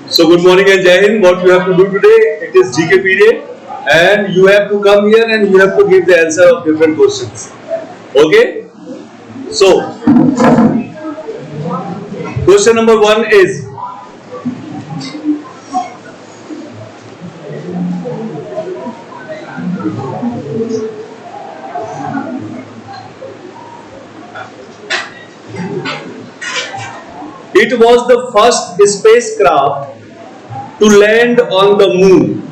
So good morning and Jai Hind. What you have to do today? It is GK period, and you have to come here and you have to give the answer of different questions. Okay? So question number 1 is, it was the first spacecraft to land on the moon.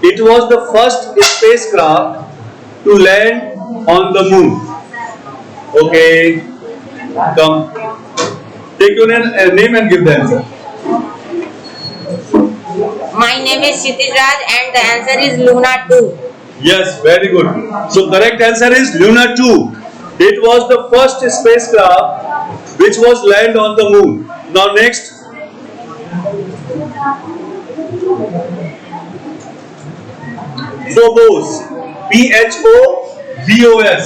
It was the first spacecraft to land on the moon. Okay, come. Take your name and give the answer. My name is Kshitij Raj and the answer is Luna 2. Yes, very good. So correct answer is Luna 2. It was the first spacecraft which was land on the moon. Now next. Phobos. Phobos.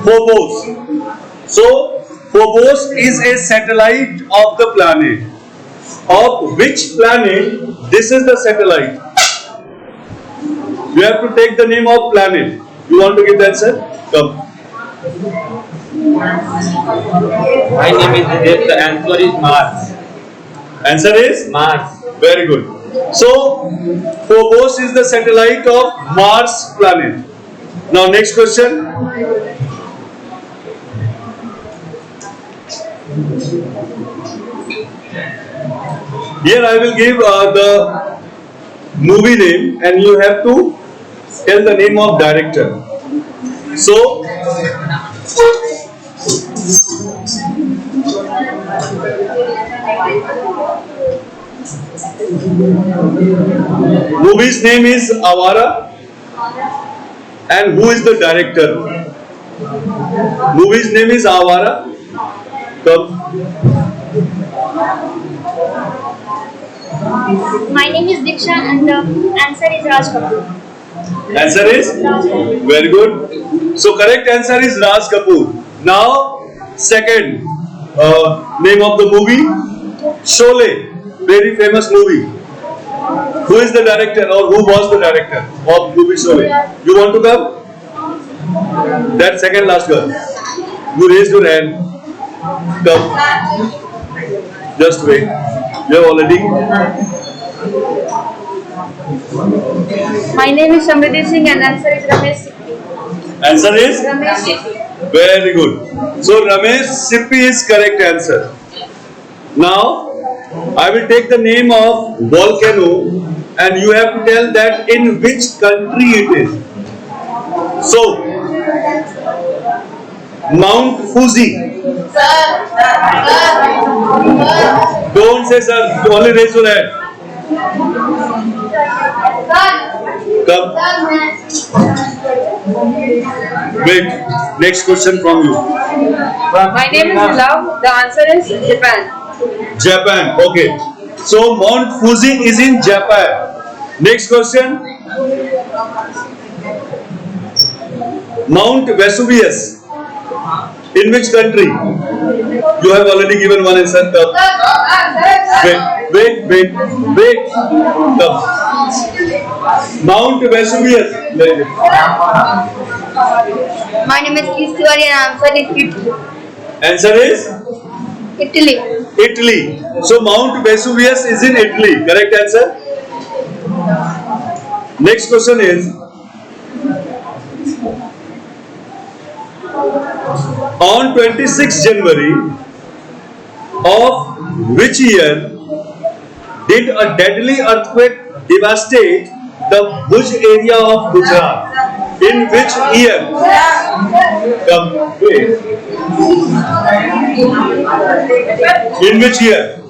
Phobos. So Phobos is a satellite of the planet. Of which planet? This is the satellite. You have to take the name of planet. You want to give the answer? Come. My name is Hitesh. The answer is Mars. Answer is? Mars. Very good. So, Phobos is the satellite of Mars planet. Now, next question. Here I will give the movie name and you have to tell the name of director. So, movie's name is Awara, and who is the director? Movie's name is Awara. Come. My name is Diksha and the answer is Raj Kapoor. Answer is? Raj Kapoor. Very good. So correct answer is Raj Kapoor. Now second name of the movie, Sholay, very famous movie. Who is the director or who was the director of movie Sholay? You want to come? That second last girl. You raised your hand. Come. Just wait. You have already. My name is Samriddhi Singh and answer is Ramesh Sippy. Answer is? Ramesh Sippy. Very good. So Ramesh Sippy is correct answer. Now I will take the name of volcano and you have to tell that in which country it is. So Mount Fuji. Don't say sir, only raise your hand. Come. Wait, next question from you. My name is Love. The answer is Japan. Japan, okay. So Mount Fuji is in Japan. Next question. Mount Vesuvius. In which country? You have already given one answer. Wait. Come. Mount Vesuvius. My name is Keith Tiwari and answer is Italy. Answer is? Italy. Italy. So Mount Vesuvius is in Italy. Correct answer? Next question is, on 26 January of which year did a deadly earthquake devastate the Bhuj area of Gujarat? In which year? Come, wait. In which year?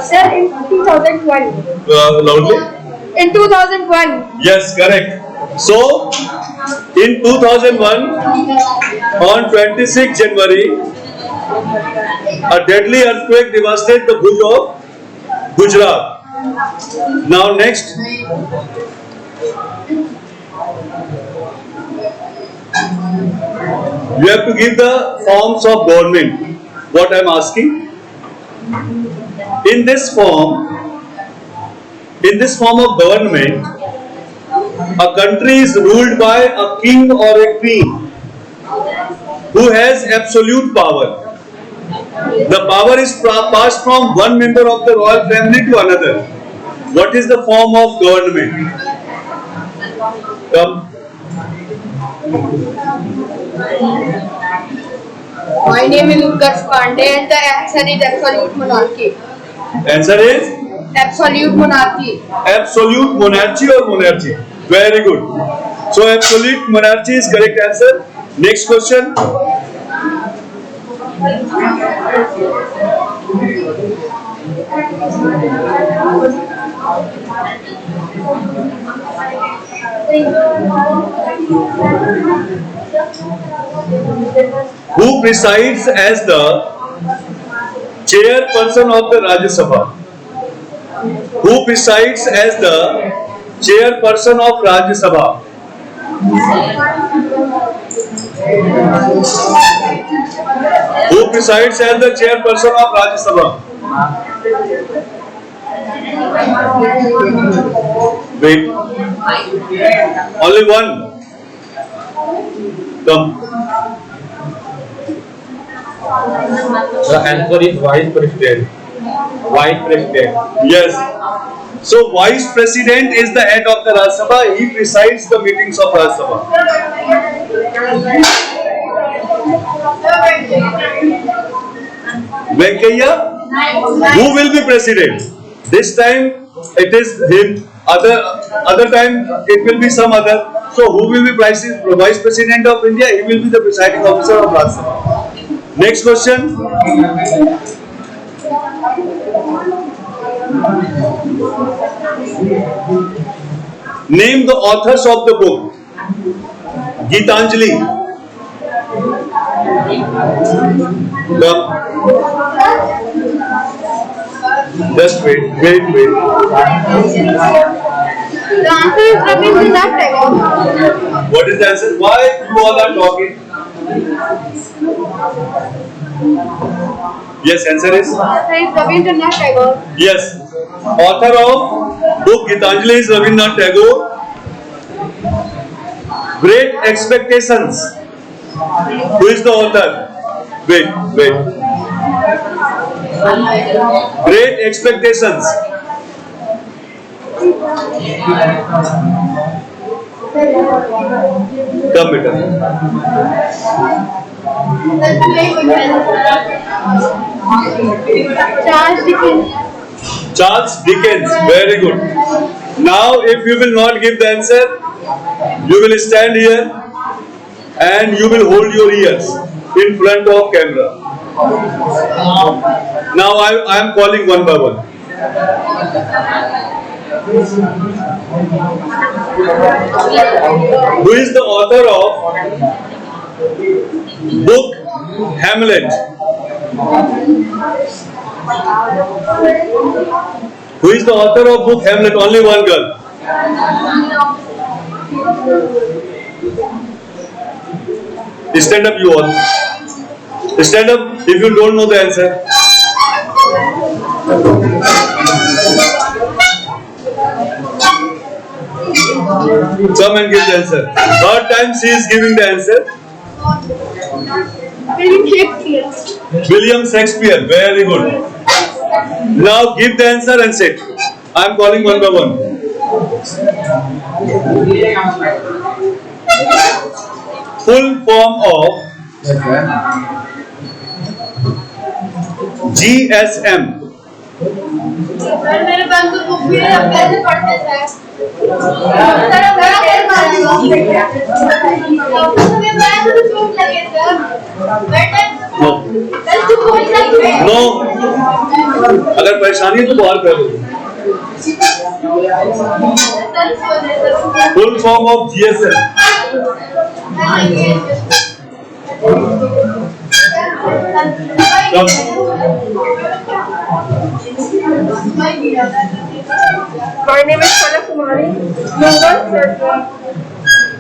Sir, in 2001. Loudly. In 2001. Yes, correct. So, in 2001, on 26 January, a deadly earthquake devastated the Bhuj of Gujarat. Now next. You have to give the forms of government. What I am asking? In this form of government, a country is ruled by a king or a queen who has absolute power. The power is passed from one member of the royal family to another. What is the form of government? Come. My name is Utkarsh Pandey and the answer is absolute monarchy. Answer is Absolute monarchy. absolute monarchy or monarchy. Very good. So absolute monarchy is correct answer. Next question. Who presides as the chairperson of the Rajya Sabha? Who presides as the chairperson of Rajya Sabha? Who presides as the chairperson of Rajya Sabha? Wait. Only one. Come. The answer is Vice President. Vice President. Yes. So Vice President is the head of the Rajya Sabha. He presides the meetings of Rajya Sabha. Venkaiah, who will be president? This time it is him. Other time it will be some other. So who will be Vice President of India? He will be the presiding officer of Rajya Sabha. Next question. Name the authors of the book Gitanjali. Just wait. The answer is Rabindranath Tagore. What is the answer? Why you all are talking? Yes, answer is? The answer is Rabindranath Tagore. Yes. Author of book Gitanjali is Rabindranath Tagore. Great Expectations. Who is the author? Wait. Great Expectations. Come beta. Charles Dickens. Charles Dickens. Very good. Now, if you will not give the answer, you will stand here and you will hold your ears in front of camera. Now I am calling one by one. Who is the author of book Hamlet? Who is the author of book Hamlet? Only one girl. Stand up, you all. Stand up if you don't know the answer. Come and give the answer. Third time she is giving the answer. William Shakespeare. Very good. Now give the answer and sit. I am calling one by one. Full form of GSM. मेरे पास तो book भी है, अब कैसे पढ़ते हैं? No, अगर परेशानी है तो बाहर कर लो. Full form of GSM. My name is Palak Kumari.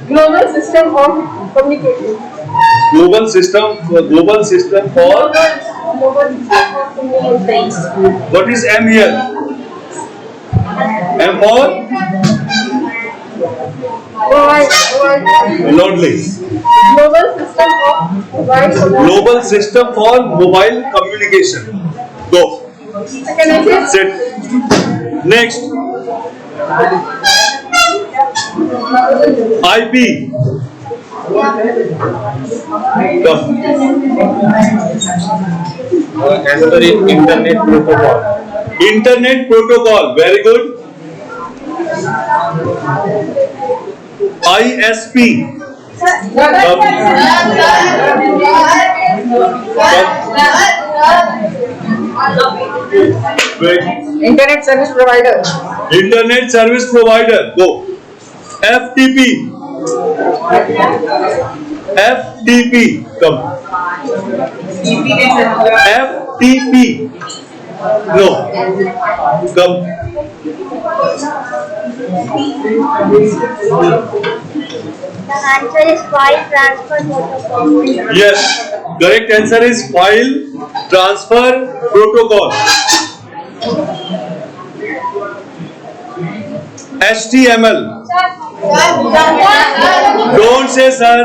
Global System of Communication. Global system for what is M here? M for loudly. Global system for mobile communication. Go. Sit. Next. IP. Come. Answer is Internet Protocol. Internet protocol. Very good. ISP. Come. Wait. Internet service provider. Internet service provider. Go. FTP. FTP. Come. FTP. No. Come. The answer is file transfer protocol. Yes. Correct answer is file transfer protocol. HTML. Don't say sir.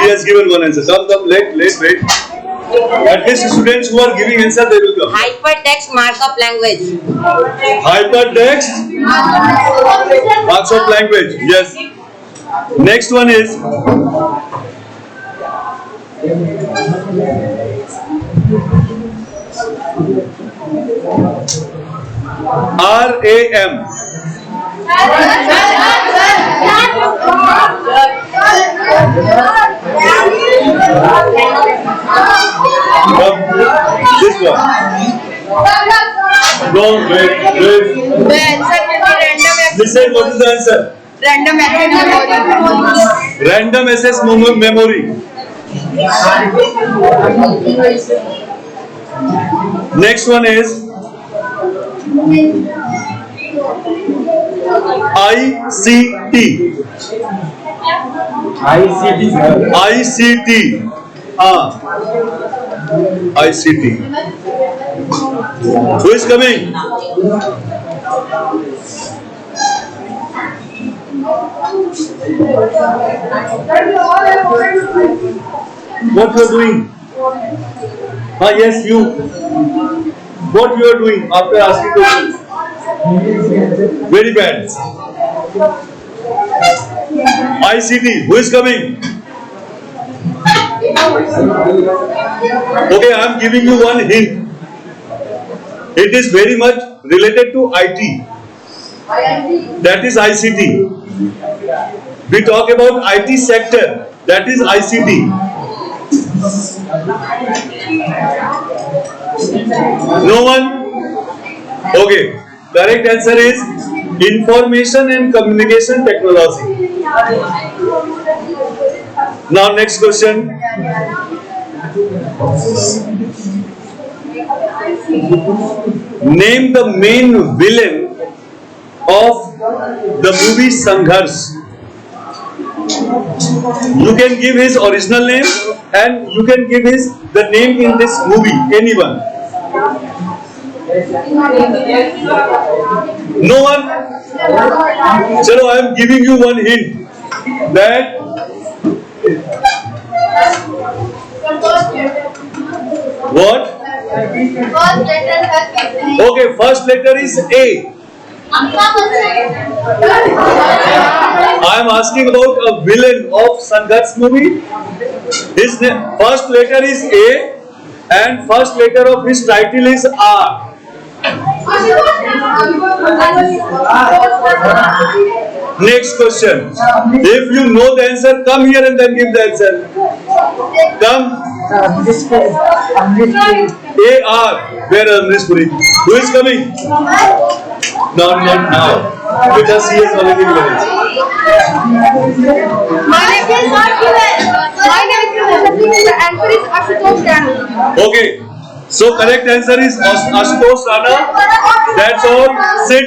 He has given one answer. Come, wait. At least students who are giving answer, they will come. Hypertext markup language. Hypertext markup language. Yes. Next one is RAM. This one. No, wait. The answer will be random access. Listen, what is the answer? Random access memory. Random access memory. Next one is ICT. ICT. ICT. Who is coming? What you are doing? Yes, you. What you are doing after asking questions? Very bad. ICT. Who is coming? Okay, I am giving you one hint. It is very much related to IT. That is ICT. We talk about IT sector. That is ICT. No one? Okay. Correct answer is Information and Communication Technology. Now next question. Name the main villain of the movie Sangharsh. You can give his original name and you can give the name in this movie, anyone. No one? Chalo, I am giving you one hint that what? Okay, first letter is A. I am asking about a villain of Sangharsh movie. His first letter is A and first letter of his title is R. Next question. If you know the answer, come here and then give the answer. Come. AR. Where is Amrish Puri? Who is coming? Not now. Because he has already given it. My name is not given. The answer is Ashutosh Rana. Okay. So correct answer is Ashutosh Rana. That's all. Sit.